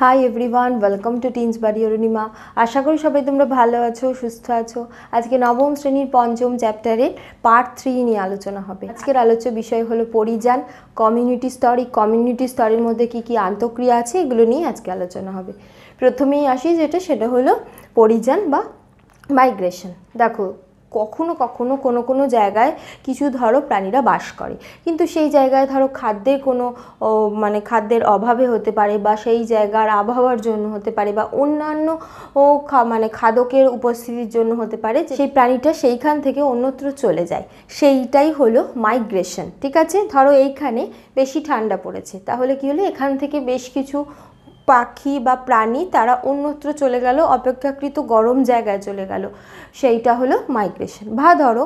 Hi everyone, welcome to teens বাড়ি অরুণিমা। আশা করি সবাই তোমরা ভালো আছো, সুস্থ আছো। আজকে নবম শ্রেণীর পঞ্চম চ্যাপ্টারের পার্ট 3 নিয়ে আলোচনা হবে। আজকের আলোচ্য বিষয় হলো পরিযান, কমিউনিটি স্তর। এই কমিউনিটি স্তরের মধ্যে কী কী আন্তঃক্রিয়া আছে এগুলো নিয়ে আজকে আলোচনা হবে। প্রথমেই আসি সেটা হলো পরিযান বা মাইগ্রেশন। দেখো, কখনো কখনো কোনো জায়গায় কিছু ধরো প্রাণীরা বাস করে, কিন্তু সেই জায়গায় ধরো খাদ্যের কোনো খাদ্যের অভাবে হতে পারে, বা সেই জায়গার আবহাওয়ার জন্য হতে পারে, বা অন্যান্য খাদকের উপস্থিতির জন্য হতে পারে, সেই প্রাণীটা সেইখান থেকে অন্যত্র চলে যায়। সেইটাই হলো মাইগ্রেশন। ঠিক আছে, ধরো এইখানে বেশি ঠান্ডা পড়েছে, তাহলে কি হলো, এখান থেকে বেশ কিছু পাখি বা প্রাণী তারা অন্যত্র চলে গেল, অপেক্ষাকৃত গরম জায়গায় চলে গেল, সেইটা হলো মাইগ্রেশন। বা ধরো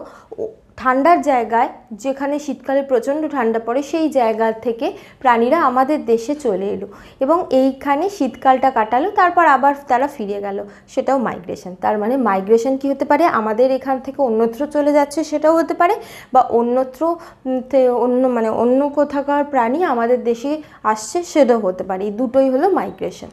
ঠান্ডার জায়গায়, যেখানে শীতকালে প্রচণ্ড ঠান্ডা পড়ে, সেই জায়গা থেকে প্রাণীরা আমাদের দেশে চলে এলো এবং এইখানে শীতকালটা কাটালো, তারপর আবার তারা ফিরে গেল, সেটাও মাইগ্রেশন। তার মানে মাইগ্রেশন কি হতে পারে, আমাদের এখান থেকে অন্যত্র চলে যাচ্ছে সেটাও হতে পারে, বা অন্যত্র অন্য কোথাকার প্রাণী আমাদের দেশে আসছে সেটাও হতে পারে। এই দুটোই হলো মাইগ্রেশন।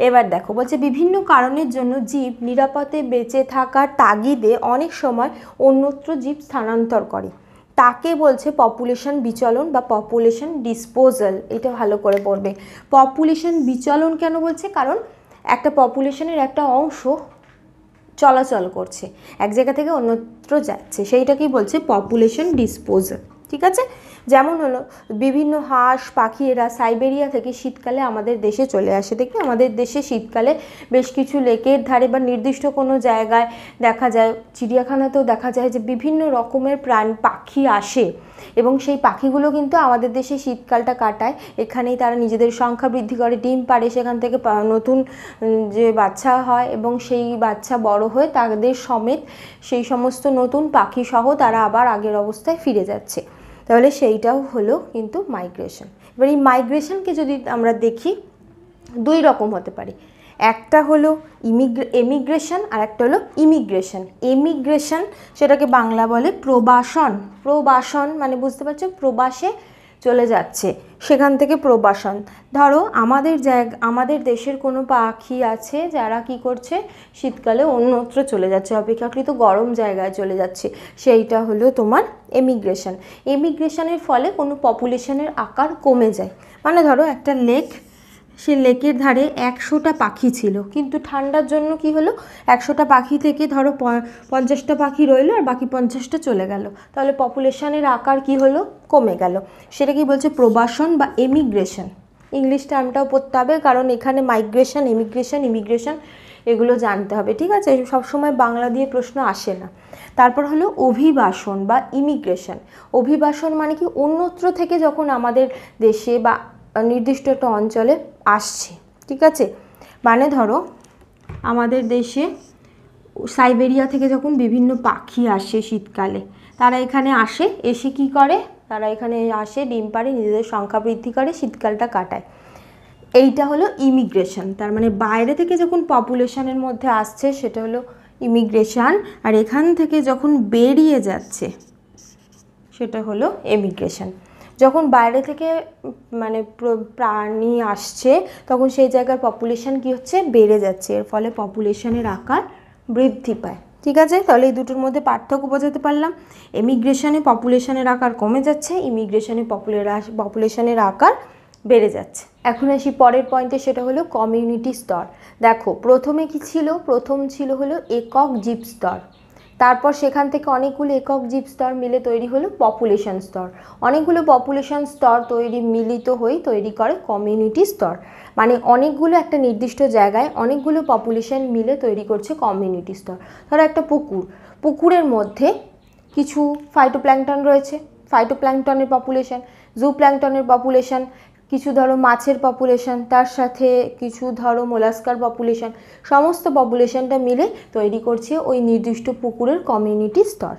এবার দেখো, বলছে বিভিন্ন কারণের জন্য জীব নিরাপদে বেঁচে থাকার তাগিদে অনেক সময় অন্যত্র জীব স্থানান্তর করে, তাকে বলছে পপুলেশন বিচলন বা পপুলেশন ডিসপোজাল। এটা ভালো করে পড়বে। পপুলেশন বিচলন কেন বলছে, কারণ একটা পপুলেশনের একটা অংশ চলাচল করছে, এক জায়গা থেকে অন্যত্র যাচ্ছে, সেইটাকেই বলছে পপুলেশন ডিসপোজাল। ঠিক আছে, যেমন হলো বিভিন্ন হাঁস পাখি এরা সাইবেরিয়া থেকে শীতকালে আমাদের দেশে চলে আসে। দেখবে আমাদের দেশে শীতকালে বেশ কিছু লেকের ধারে বা নির্দিষ্ট কোনো জায়গায় দেখা যায়, চিড়িয়াখানাতেও দেখা যায় যে বিভিন্ন রকমের পাখি আসে, এবং সেই পাখিগুলো কিন্তু আমাদের দেশে শীতকালটা কাটায়। এখানেই তারা নিজেদের সংখ্যা বৃদ্ধি করে, ডিম পাড়ে, সেখান থেকে নতুন যে বাচ্চা হয় এবং সেই বাচ্চা বড় হয়ে তাদের সমেত সেই সমস্ত নতুন পাখি সহ তারা আবার আগের অবস্থায় ফিরে যাচ্ছে। তাহলে সেইটাও হলো কিন্তু মাইগ্রেশন। এবার এই মাইগ্রেশনকে যদি আমরা দেখি, দুই রকম হতে পারে। একটা হলো এমিগ্রেশন আর একটা হলো ইমিগ্রেশন। এমিগ্রেশন সেটাকে বাংলা বলে প্রবাসন। প্রবাসন মানে বুঝতে পারছো, প্রবাসে চলে যাচ্ছে, সেখান থেকে প্রবাসন। ধরো আমাদের দেশের কোনো পাখি আছে যারা কি করছে, শীতকালে অন্যত্র চলে যাচ্ছে, অপেক্ষাকৃত গরম জায়গায় চলে যাচ্ছে, সেইটা হলো তোমার এমিগ্রেশন। এমিগ্রেশনের ফলে কোনো পপুলেশনের আকার কমে যায়। মানে ধরো একটা লেক, সে লেকের ধারে 100টা পাখি ছিল, কিন্তু ঠান্ডার জন্য কি হলো, 100টা পাখি থেকে ধরো 50টা পাখি রইলো আর বাকি 50টা চলে গেল, তাহলে পপুলেশনের আকার কি হলো, কমে গেল। সেটা কি বলছে, প্রবাসন বা এমিগ্রেশন। ইংলিশ টার্মটাও পড়তে হবে, কারণ এখানে মাইগ্রেশন, ইমিগ্রেশন এগুলো জানতে হবে। ঠিক আছে, সবসময় বাংলা দিয়ে প্রশ্ন আসে না। তারপর হলো অভিবাসন বা ইমিগ্রেশন। অভিবাসন মানে কি, অন্যত্র থেকে যখন আমাদের দেশে বা নির্দিষ্ট একটা অঞ্চলে আসছে। ঠিক আছে, মানে ধরো আমাদের দেশে সাইবেরিয়া থেকে যখন বিভিন্ন পাখি আসে শীতকালে, তারা এখানে আসে, এসে কি করে, তারা এখানে আসে, ডিম পাড়ে, নিজেদের সংখ্যা বৃদ্ধি করে, শীতকালটা কাটায়। এইটা হলো ইমিগ্রেশন। তার মানে বাইরে থেকে যখন পপুলেশনের মধ্যে আসছে সেটা হলো ইমিগ্রেশন, আর এখান থেকে যখন বেরিয়ে যাচ্ছে সেটা হলো এমিগ্রেশন। যখন বাইরে থেকে প্রাণী আসছে, তখন সেই জায়গার পপুলেশন কি হচ্ছে, বেড়ে যাচ্ছে, এর ফলে পপুলেশনের আকার বৃদ্ধি পায়। ঠিক আছে, তাহলে এই দুটোর মধ্যে পার্থক্য বোঝাতে পারলাম। এমিগ্রেশনে পপুলেশনের আকার কমে যাচ্ছে, ইমিগ্রেশনে পপুলেশনের আকার বেড়ে যাচ্ছে। এখন আসি পরের পয়েন্টে, সেটা হলো কমিউনিটি স্তর। দেখো, প্রথমে কি ছিল, প্রথম ছিল হলো একক জীব স্তর, তারপর সেখান থেকে অনেকগুলো একক জীব স্তর মিলে তৈরি হলো পপুলেশন স্তর। অনেকগুলো পপুলেশন স্তর মিলিত হয়ে তৈরি করে কমিউনিটি স্তর। মানে অনেকগুলো একটা নির্দিষ্ট জায়গায় অনেকগুলো পপুলেশন মিলে তৈরি করছে কমিউনিটি স্তর। ধরো একটা পুকুরের মধ্যে কিছু ফাইটোপ্ল্যাঙ্কটন রয়েছে, ফাইটোপ্ল্যাঙ্কটনের পপুলেশন, জুপ্ল্যাঙ্কটনের পপুলেশন, কিছু ধরো মাছের পপুলেশন, তার সাথে কিছু ধরো মোলাস্কার পপুলেশন, সমস্ত পপুলেশনটা মিলে তৈরি করছে ওই নির্দিষ্ট পুকুরের কমিউনিটি স্তর।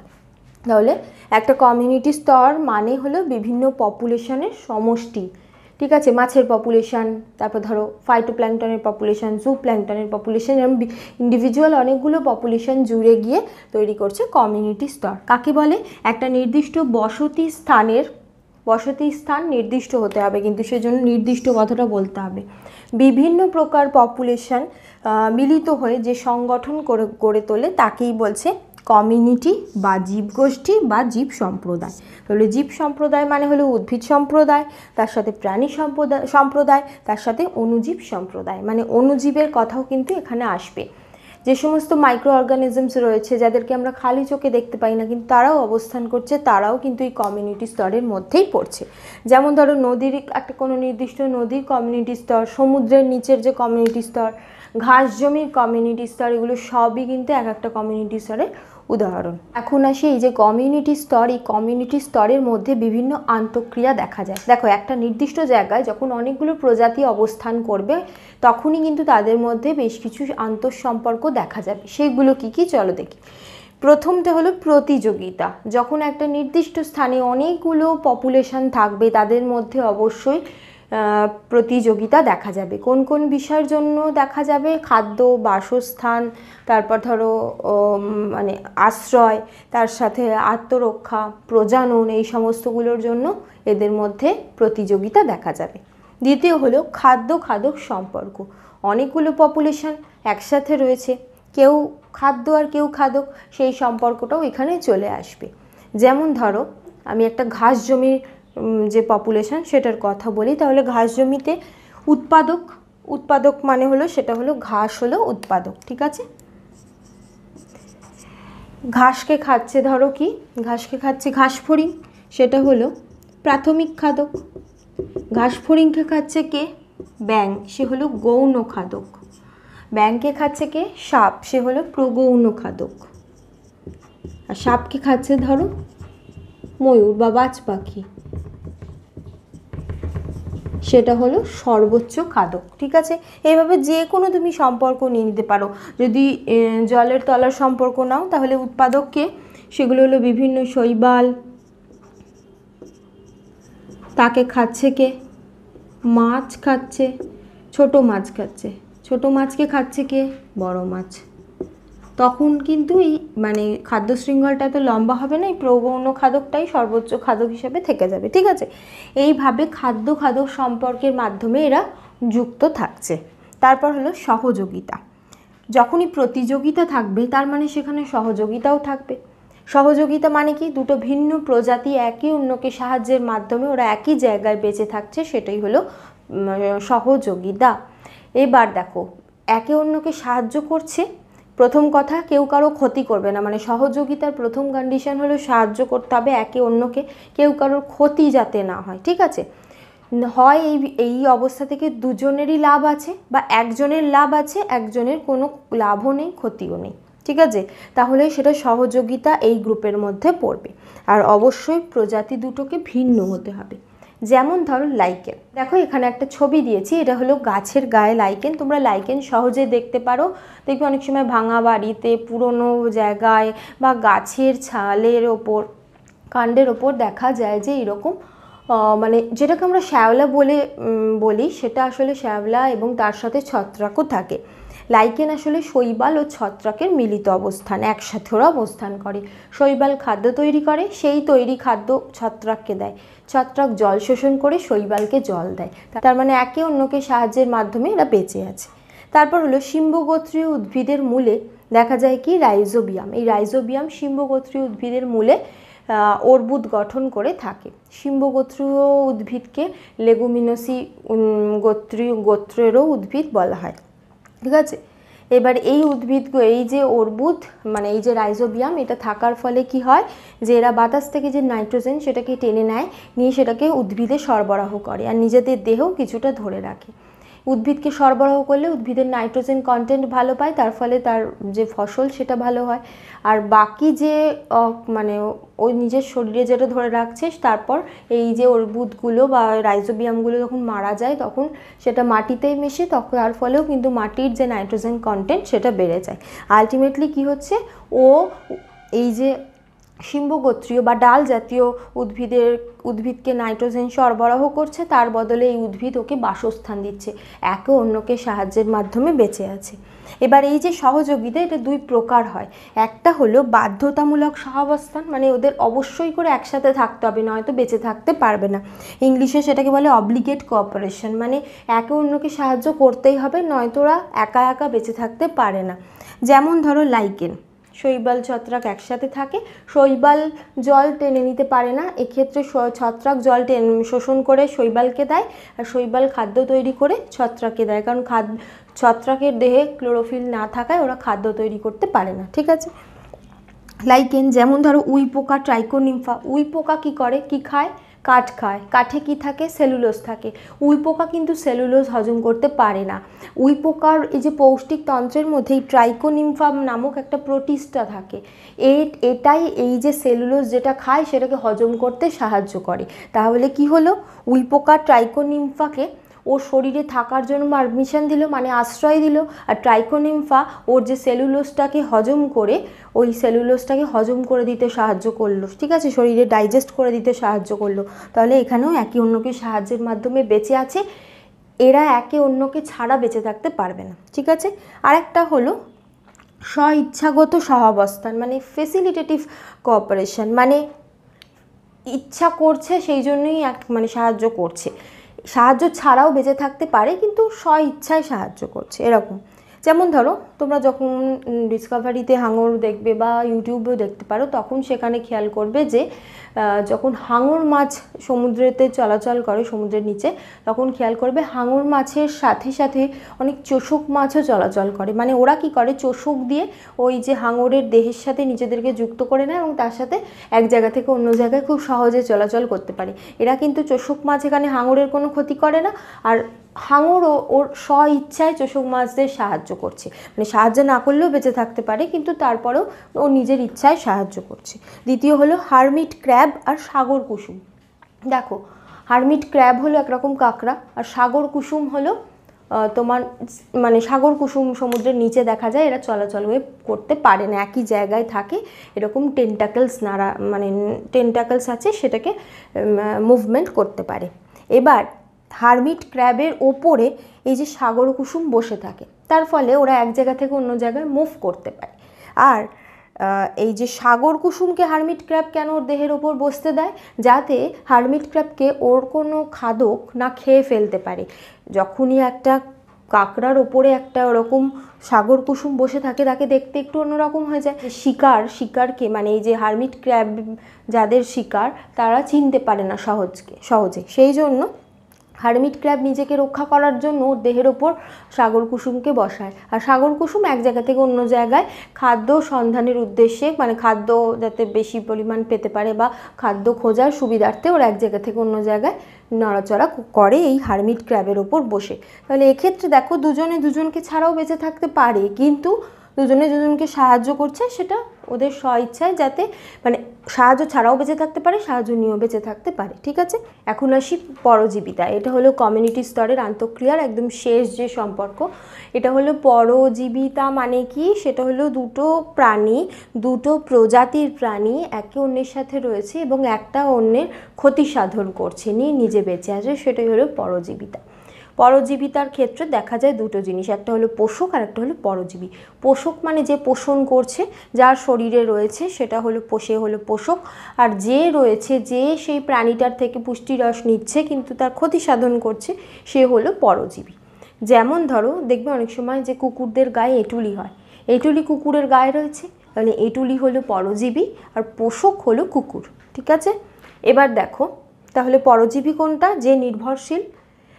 তাহলে একটা কমিউনিটি স্তর মানে হলো বিভিন্ন পপুলেশনের সমষ্টি। ঠিক আছে, মাছের পপুলেশন, তারপর ধরো ফাইটোপ্ল্যাঙ্কটনের পপুলেশন, জুপ্ল্যাঙ্কটনের পপুলেশন, এরকম ইন্ডিভিজুয়াল অনেকগুলো পপুলেশন জুড়ে গিয়ে তৈরি করছে কমিউনিটি স্তর। কাকে বলে, একটা নির্দিষ্ট বসতি স্থানের বসতি স্থান নির্দিষ্ট হতে হবে, কিন্তু সেজন্য নির্দিষ্ট কথাটা বলতে হবে। বিভিন্ন প্রকার পপুলেশন মিলিত হয়ে যে সংগঠন গড়ে তোলে তাকেই বলছে কমিউনিটি বা জীবগোষ্ঠী বা জীব সম্প্রদায়। তাহলে জীব সম্প্রদায় মানে হলো উদ্ভিদ সম্প্রদায়, তার সাথে প্রাণী সম্প্রদায়, তার সাথে অণুজীব সম্প্রদায়, মানে অণুজীবের কথাও কিন্তু এখানে আসবে। যে সমস্ত মাইক্রো অর্গানিজমস রয়েছে যাদেরকে আমরা খালি চোখে দেখতে পাই না, কিন্তু তারাও অবস্থান করছে, তারাও কিন্তু এই কমিউনিটি স্তরের মধ্যেই পড়ছে। যেমন ধরো নদীর একটা কোনো নির্দিষ্ট নদীর কমিউনিটি স্তর, সমুদ্রের নিচের যে কমিউনিটি স্তর, ঘাস জমির কমিউনিটি স্তর, এগুলো সবই কিন্তু এক একটা কমিউনিটি স্তরের উদাহরণ। এখন আসি এই যে কমিউনিটি স্তর, এই কমিউনিটি স্তরের মধ্যে বিভিন্ন আন্তঃক্রিয়া দেখা যায়। দেখো একটা নির্দিষ্ট জায়গায় যখন অনেকগুলো প্রজাতি অবস্থান করবে তখনই কিন্তু তাদের মধ্যে বেশ কিছু আন্তঃসম্পর্ক দেখা যাবে। সেগুলো কি কি চলো দেখি। প্রথমটা হলো প্রতিযোগিতা। যখন একটা নির্দিষ্ট স্থানে অনেকগুলো পপুলেশন থাকবে তাদের মধ্যে অবশ্যই প্রতিযোগিতা দেখা যাবে। কোন কোন বিষয়ের জন্য দেখা যাবে? খাদ্য, বাসস্থান, তারপর ধরো মানে আশ্রয়, তার সাথে আত্মরক্ষা, প্রজনন, এই সমস্তগুলোর জন্য এদের মধ্যে প্রতিযোগিতা দেখা যাবে। দ্বিতীয় হলো খাদ্য খাদক সম্পর্ক। অনেকগুলো পপুলেশন একসাথে রয়েছে, কেউ খাদ্য আর কেউ খাদক, সেই সম্পর্কটাও এখানে চলে আসবে। যেমন ধরো আমি একটা ঘাস জমির যে পপুলেশন সেটার কথা বলি, তাহলে ঘাস জমিতে উৎপাদক মানে হলো সেটা হলো ঘাস হলো উৎপাদক, ঠিক আছে। ঘাসকে খাচ্ছে ধরো কি, ঘাসকে খাচ্ছে ঘাসফড়িং, সেটা হলো প্রাথমিক খাদক। ঘাসফড়িংকে খাচ্ছে কে? ব্যাঙ, সে হলো গৌণ খাদক। ব্যাঙকে খাচ্ছে কে? সাপ, সে হলো প্রগৌণ খাদক। আর সাপকে খাচ্ছে ধরো ময়ূর বা বাজ পাখি, সেটা হলো সর্বোচ্চ খাদক, ঠিক আছে। এইভাবে যে কোনো তুমি সম্পর্ক নিয়ে নিতে পারো। যদি জলের তলার সম্পর্ক নাও তাহলে উৎপাদককে, সেগুলো হলো বিভিন্ন শৈবাল। তাকে খাচ্ছে কে? মাছ খাচ্ছে, ছোট মাছ খাচ্ছে। ছোট মাছকে খাচ্ছে কে? বড় মাছ। তখন কিন্তু এই মানে খাদ্য শৃঙ্খলটা তো লম্বা হবে না, এই প্রগৌণ খাদকটাই সর্বোচ্চ খাদক হিসেবে থেকে যাবে, ঠিক আছে। এইভাবে খাদ্য খাদক সম্পর্কের মাধ্যমে এরা যুক্ত থাকছে। তারপর হলো সহযোগিতা। যখনই প্রতিযোগিতা থাকবে তার মানে সেখানে সহযোগিতাও থাকবে। সহযোগিতা মানে কি? দুটো ভিন্ন প্রজাতি একে অন্যকে সাহায্যের মাধ্যমে ওরা একই জায়গায় বেঁচে থাকছে, সেটাই হলো সহযোগিতা। এবার দেখো একে অন্যকে সাহায্য করছে, প্রথম কথা কেউ কারো ক্ষতি করবে না, মানে সহযোগিতার প্রথম কন্ডিশন হলো সাহায্য করতে হবে একে অন্যকে, কেউ কারোর ক্ষতি যাতে না হয়, ঠিক আছে। হয় এই অবস্থা থেকে দুজনেরই লাভ আছে, বা একজনের লাভ আছে, একজনের কোনো লাভও নেই, ক্ষতিও নেই, ঠিক আছে। তাহলে সেটা সহযোগিতা এই গ্রুপের মধ্যে পড়বে। আর অবশ্যই প্রজাতি দুটোকে ভিন্ন হতে হবে। যেমন ধরো লাইকেন, দেখো এখানে একটা ছবি দিয়েছি, এটা হলো গাছের গায়ে লাইকেন। তোমরা লাইকেন সহজে দেখতে পারো, দেখবে অনেক সময় ভাঙা বাড়িতে, পুরনো জায়গায় বা গাছের ছালের ওপর, কাণ্ডের ওপর দেখা যায় যে এরকম মানে যেটাকে আমরা শ্যাওলা বলি, সেটা আসলে শ্যাওলা এবং তার সাথে ছত্রাকও থাকে। লাইকেন আসলে শৈবাল ও ছত্রাকের মিলিত অবস্থান, একসাথে ওরা অবস্থান করে। শৈবাল খাদ্য তৈরি করে, সেই তৈরি খাদ্য ছত্রাককে দেয়, ছত্রাক জল শোষণ করে শৈবালকে জল দেয়, তার মানে একে অন্যকে সাহায্যের মাধ্যমে এরা বেঁচে আছে। তারপর হলো শিম্বগোত্রীয় উদ্ভিদের মূলে দেখা যায় কি? রাইজোবিয়াম। এই রাইজোবিয়াম শিম্বগোত্রীয় উদ্ভিদের মূলে অর্বুদ গঠন করে থাকে। শিম্বগোত্রীয় উদ্ভিদকে লেগুমিনোসি গোত্রেরও উদ্ভিদ বলা হয়, ঠিক আছে। এবার এই এই যে অর্বুদ মানে এই যে রাইজোবিয়াম, এটা থাকার ফলে কি হয় যে এরা বাতাস থেকে যে নাইট্রোজেন সেটাকে টেনে নেয়, নিয়ে সেটাকে উদ্ভিদে সরবরাহ করে আর নিজেদের দেহেও কিছুটা ধরে রাখে। উদ্ভিদকে সরবরাহ করলে উদ্ভিদের নাইট্রোজেন কন্টেন্ট ভালো পায়, তার ফলে তার যে ফসল সেটা ভালো হয়। আর বাকি যে মানে ওই নিজের শরীরে যেটা ধরে রাখছে, তারপর এই যে অর্বুদগুলো বা রাইজোবিয়ামগুলো যখন মারা যায় তখন সেটা মাটিতেই মেশে, তখন তার ফলেও কিন্তু মাটির যে নাইট্রোজেন কন্টেন্ট সেটা বেড়ে যায়। আলটিমেটলি কি হচ্ছে, ও এই যে শিম্বগোত্রীয় বা ডাল জাতীয় উদ্ভিদকে নাইট্রোজেন সরবরাহ করছে, তার বদলে এই উদ্ভিদ ওকে বাসস্থান দিচ্ছে, একে অন্যকে সাহায্যের মাধ্যমে বেঁচে আছে। এবার এই যে সহযোগিতা, এটা দুই প্রকার হয়। একটা হলো বাধ্যতামূলক সহাবস্থান, মানে ওদের অবশ্যই করে একসাথে থাকতে হবে, নয়তো বেঁচে থাকতে পারবে না। ইংলিশে সেটাকে বলে অব্লিগেট কোঅপারেশন, মানে একে অন্যকে সাহায্য করতেই হবে, নয়তো ওরা একা একা বেঁচে থাকতে পারে না। যেমন ধরো লাইকেন, শৈবাল ছত্রাক একসাথে থাকে, শৈবাল জল টেনে নিতে পারে না, এক্ষেত্রে ছত্রাক জল শোষণ করে শৈবালকে দেয়, আর শৈবাল খাদ্য তৈরি করে ছত্রাককে দেয়, কারণ ছত্রাকের দেহে ক্লোরোফিল না থাকায় ওরা খাদ্য তৈরি করতে পারে না। ঠিক আছে, লাইকেন। যেমন ধরো উই পোকা, ট্রাইকোনিম্ফা। উই পোকা কী করে, কি খায়, কাঠ খায়। কাঠে কি থাকে, সেলুলোজ থাকে। উই পোকা কিন্তু সেলুলোজ হজম করতে পারে না। উই পোকার এই যে পৌষ্টিক তন্ত্রের মধ্যে এই ট্রাইকোনিম্ফা নামক একটা প্রোটিস্টা থাকে, এটাই এই যে সেলুলোজ যেটা খায় সেটাকে হজম করতে সাহায্য করে। তাহলে কি হলো, উই পোকা ট্রাইকোনিম্ফাকে ওর শরীরে থাকার জন্য পারমিশন দিল, মানে আশ্রয় দিল, আর ট্রাইকোনিম্ফা ওর যে সেলুলোজটাকে হজম করে, ওই সেলুলোজটাকে হজম করে দিতে সাহায্য করলো। ঠিক আছে, শরীরে ডাইজেস্ট করে দিতে সাহায্য করলো। তাহলে এখানেও একে অন্যকে সাহায্যের মাধ্যমে বেঁচে আছে, এরা একে অন্যকে ছাড়া বেঁচে থাকতে পারবে না। ঠিক আছে, আরেকটা হলো স্ব-ইচ্ছাগত সহাবস্থান, মানে ফেসিলিটেটিভ কোঅপারেশন, মানে ইচ্ছা করছে সেই জন্যই মানে সাহায্য করছে, সাহায্য ছাড়াও বেঁচে থাকতে পারে কিন্তু স্ব ইচ্ছায় সাহায্য করছে, এরকম। যেমন ধরো তোমরা যখন ডিসকভারিতে হাঙর দেখবে বা ইউটিউবেও দেখতে পারো, তখন সেখানে খেয়াল করবে যে যখন হাঙর মাছ সমুদ্রেতে চলাচল করে, সমুদ্রের নিচে, তখন খেয়াল করবে হাঙর মাছের সাথে সাথে অনেক চোষক মাছও চলাচল করে। মানে ওরা কি করে, চোষক দিয়ে ওই যে হাঙরের দেহের সাথে নিজেদেরকে যুক্ত করে নেয় এবং তার সাথে এক জায়গা থেকে অন্য জায়গায় খুব সহজে চলাচল করতে পারে। এরা কিন্তু চোষক মাছ এখানে হাঙরের কোনো ক্ষতি করে না, আর হাঙরও ওর স্ব ইচ্ছায় চোষক মাছদের সাহায্য করছে, মানে সাহায্য না করলেও বেঁচে থাকতে পারে, কিন্তু তারপরেও ও নিজের ইচ্ছায় সাহায্য করছে। দ্বিতীয় হলো হারমিট ক্র্যাব আর সাগর কুসুম। দেখো, হারমিট ক্র্যাব হলো একরকম কাঁকড়া, আর সাগর কুসুম হলো তোমার মানে সাগর কুসুম সমুদ্রের নিচে দেখা যায়, এরা চলাচল করতে পারে না, একই জায়গায় থাকে, এরকম টেন্টাকেলস নাড়া, মানে টেন্টাকেলস আছে, সেটাকে মুভমেন্ট করতে পারে। এবার হারমিট ক্র্যাবের ওপরে এই যে সাগর কুসুম বসে থাকে, তার ফলে ওরা এক জায়গা থেকে অন্য জায়গায় মুভ করতে পারে। আর এই যে সাগর কুসুমকে হারমিট ক্র্যাব কেন ওর দেহের ওপর বসতে দেয়, যাতে হারমিট ক্র্যাবকে ওর কোনো খাদক না খেয়ে ফেলতে পারে। যখনই একটা কাঁকড়ার ওপরে একটা ওরকম সাগর কুসুম বসে থাকে, তাকে দেখতে একটু অন্যরকম হয়ে যায়। শিকারকে, মানে এই যে হারমিট ক্র্যাব যাদের শিকার, তারা চিনতে পারে না সহজে, সেই জন্য হারমিট ক্র্যাব নিজেকে রক্ষা করার জন্য ওর দেহের ওপর সাগর কুসুমকে বসায়। আর সাগর কুসুম এক জায়গা থেকে অন্য জায়গায় খাদ্য সন্ধানের উদ্দেশ্যে, মানে খাদ্য যাতে বেশি পরিমাণ পেতে পারে বা খাদ্য খোঁজার সুবিধার্থে ওর এক জায়গা থেকে অন্য জায়গায় নড়াচড়া করে এই হারমিট ক্র্যাবের ওপর বসে। তাহলে এক্ষেত্রে দেখো, দুজনে দুজনকে ছাড়াও বেঁচে থাকতে পারে, কিন্তু দুজনে দুজনকে সাহায্য করছে, সেটা ওদের স্ব ইচ্ছায়, যাতে মানে সাহায্য ছাড়াও বেঁচে থাকতে পারে, সাহায্য নিয়েও বেঁচে থাকতে পারে। ঠিক আছে, এখন আসি পরজীবিতা। এটা হলো কমিউনিটি স্তরের আন্তঃক্রিয়ার একদম শেষ যে সম্পর্ক। এটা হলো পরজীবিতা, মানে কি, সেটা হলো দুটো প্রাণী, দুটো প্রজাতির প্রাণী একে অন্যের সাথে রয়েছে এবং একটা অন্যের ক্ষতি সাধন করছে, নিয়ে নিজে বেঁচে আছে, সেটাই হলো পরজীবিতা। পরজীবিতার ক্ষেত্রে দেখা যায় দুটো জিনিস, একটা হলো পোষক আর একটা হলো পরজীবী। পোষক মানে যে পোষণ করছে, যার শরীরে রয়েছে, সেটা হলো পোষক, আর যে রয়েছে, যে সেই প্রাণীটার থেকে পুষ্টিরস নিচ্ছে কিন্তু তার ক্ষতি সাধন করছে, সে হলো পরজীবী। যেমন ধরো দেখবে অনেক সময় যে কুকুরদের গায়ে এঁটুলি হয়, এঁটুলি কুকুরের গায়ে রয়েছে, তাহলে এঁটুলি হলো পরজীবী আর পোষক হলো কুকুর। ঠিক আছে, এবার দেখো তাহলে পরজীবী কোনটা, যে নির্ভরশীল,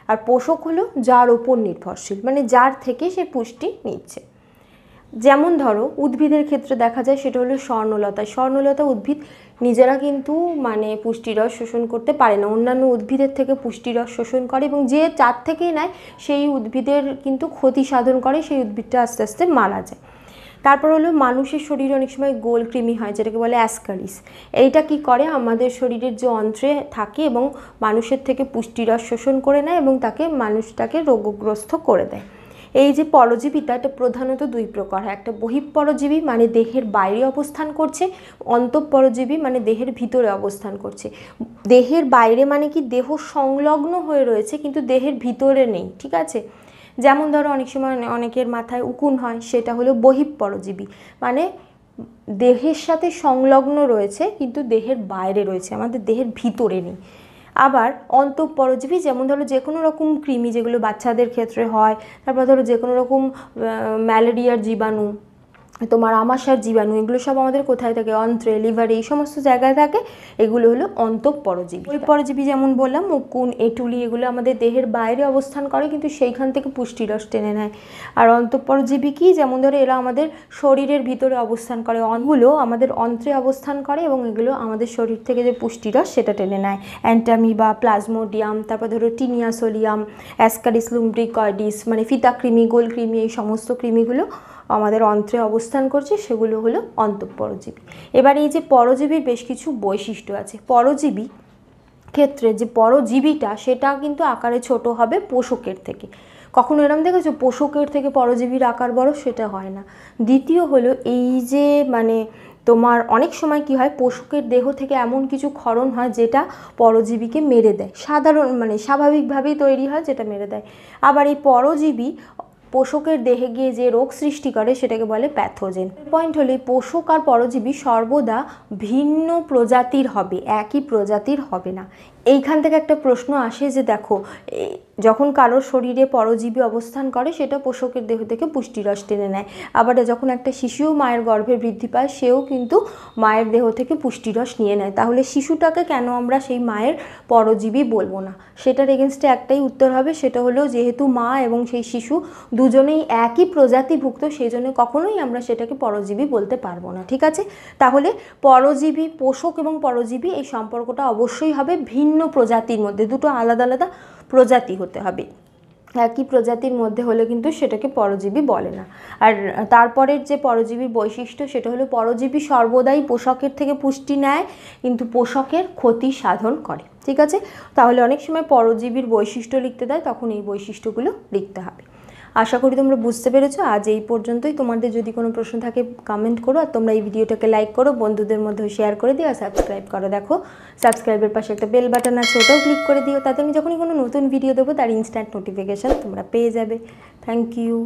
আর পোষক হলো যার ওপর নির্ভরশীল, মানে যার থেকে সে পুষ্টি নিচ্ছে। যেমন ধরো উদ্ভিদের ক্ষেত্রে দেখা যায়, সেটা হলো স্বর্ণলতা উদ্ভিদ নিজেরা কিন্তু মানে পুষ্টিরস শোষণ করতে পারে না, অন্যান্য উদ্ভিদের থেকে পুষ্টিরস শোষণ করে এবং যে চার থেকেই নেয় সেই উদ্ভিদের কিন্তু ক্ষতি সাধন করে, সেই উদ্ভিদটা আস্তে আস্তে মারা যায়। তারপর হলো মানুষের শরীরে অনেক সময় গোল কৃমি হয়, যেটাকে বলে অ্যাসকারিস। এইটা কি করে, আমাদের শরীরের যে অন্ত্রে থাকে এবং মানুষের থেকে পুষ্টিরস শোষণ করে নেয় এবং মানুষটাকে রোগগ্রস্ত করে দেয়। এই যে পরজীবীটা এটা প্রধানত দুই প্রকার হয়, একটা বহিঃপরজীবী মানে দেহের বাইরে অবস্থান করছে, অন্তঃপরজীবী মানে দেহের ভিতরে অবস্থান করছে। দেহের বাইরে মানে কি দেহ সংলগ্ন হয়ে রয়েছে কিন্তু দেহের ভিতরে নেই, ঠিক আছে। যেমন ধরো অনেক সময় অনেকের মাথায় উকুন হয়, সেটা হলো বহিঃপরজীবী, মানে দেহের সাথে সংলগ্ন রয়েছে কিন্তু দেহের বাইরে রয়েছে, আমাদের দেহের ভিতরে নেই। আবার অন্তঃপরজীবী যেমন ধরো যে কোনো রকম কৃমি যেগুলো বাচ্চাদের ক্ষেত্রে হয়, তারপর ধরো যে কোনো রকম ম্যালেরিয়ার জীবাণু, তোমার আমাশার জীবাণু, এগুলো সব আমাদের কোথায় থাকে, অন্ত্রে, লিভারে, এই সমস্ত জায়গায় থাকে, এগুলো হলো অন্তঃপরজীবী। ওই পরজীবী যেমন বললাম মুকুন, এঁটুলি, এগুলো আমাদের দেহের বাইরে অবস্থান করে কিন্তু সেইখান থেকে পুষ্টিরস টেনে নেয়। আর অন্তঃপরজীবী কি, যেমন ধরো এরা আমাদের শরীরের ভিতরে অবস্থান করে, অনগুলো আমাদের অন্ত্রে অবস্থান করে এবং এগুলো আমাদের শরীর থেকে যে পুষ্টিরস সেটা টেনে নেয়। অ্যান্টামিবা, প্লাজমোডিয়াম, তারপর ধরো টিনিয়া সোলিয়াম, অ্যাসকারিস লুম্ব্রিকয়েডিস, মানে ফিতাকৃমি, গোলকৃমি, এই সমস্ত কৃমিগুলো আমাদের অন্ত্রে অবস্থান করছে, সেগুলো হলো অন্তঃপরজীবী। এবার এই যে পরজীবীর বেশ কিছু বৈশিষ্ট্য আছে। পরজীবী ক্ষেত্রে যে পরজীবীটা সেটা কিন্তু আকারে ছোট হবে পোষকের থেকে। কখনো এরকম দেখেছো পোষকের থেকে পরজীবীর আকার বড়? সেটা হয় না। দ্বিতীয় হলো এই যে মানে তোমার অনেক সময় কি হয়, পোষকের দেহ থেকে এমন কিছু ক্ষরণ হয় যেটা পরজীবীকে মেরে দেয়, সাধারণ মানে স্বাভাবিকভাবেই তৈরি হয় যেটা মেরে দেয়। আবার এই পরজীবী পোষকের দেহে গিয়ে যে রোগ সৃষ্টি করে সেটাকে বলে প্যাথোজেন। পয়েন্ট হলে পোষক আর পরজীবী সর্বদা ভিন্ন প্রজাতির হবে, একই প্রজাতির হবে না। এইখান থেকে একটা প্রশ্ন আসে যে দেখো যখন কারোর শরীরে পরজীবী অবস্থান করে সেটা পোষকের দেহ থেকে পুষ্টিরস টেনে নেয়, আবার যখন একটা শিশুও মায়ের গর্ভে বৃদ্ধি পায় সেও কিন্তু মায়ের দেহ থেকে পুষ্টিরস নিয়ে নেয়। তাহলে শিশুটাকে কেন আমরা সেই মায়ের পরজীবী বলবো না? সেটার এগেনস্টে একটাই উত্তর হবে, সেটা হলো যেহেতু মা এবং সেই শিশু দুজনেই একই প্রজাতিভুক্ত, সেই জন্য কখনোই আমরা সেটাকে পরজীবী বলতে পারবো না, ঠিক আছে। তাহলে পরজীবী, পোষক এবং পরজীবী এই সম্পর্কটা অবশ্যই হবে ভিন্ন প্রজাতির মধ্যে, দুটো আলাদা আলাদা প্রজাতি হতে হবে। একই প্রজাতির মধ্যে হলে কিন্তু সেটাকে পরজীবী বলে না। আর তারপরের যে পরজীবীর বৈশিষ্ট্য সেটা হলো পরজীবী সর্বদাই পোষকের থেকে পুষ্টি নেয় কিন্তু পোষকের ক্ষতি সাধন করে, ঠিক আছে। তাহলে অনেক সময় পরজীবীর বৈশিষ্ট্য লিখতে দেয়, তখন এই বৈশিষ্ট্যগুলো লিখতে হবে। আশা করি তোমরা বুঝতে পেরেছো। আজ এই পর্যন্তই। তোমাদের যদি কোনো প্রশ্ন থাকে কমেন্ট করো, আর তোমরা এই ভিডিওটাকে লাইক করো, বন্ধুদের মধ্যে শেয়ার করে দিও, আর সাবস্ক্রাইব করো। দেখো সাবস্ক্রাইবের পাশে একটা বেল বাটন আছে, ওটাও ক্লিক করে দিও, তাতে আমি যখনই কোনো নতুন ভিডিও দেবো তার ইনস্ট্যান্ট নোটিফিকেশান তোমরা পেয়ে যাবে। Thank you.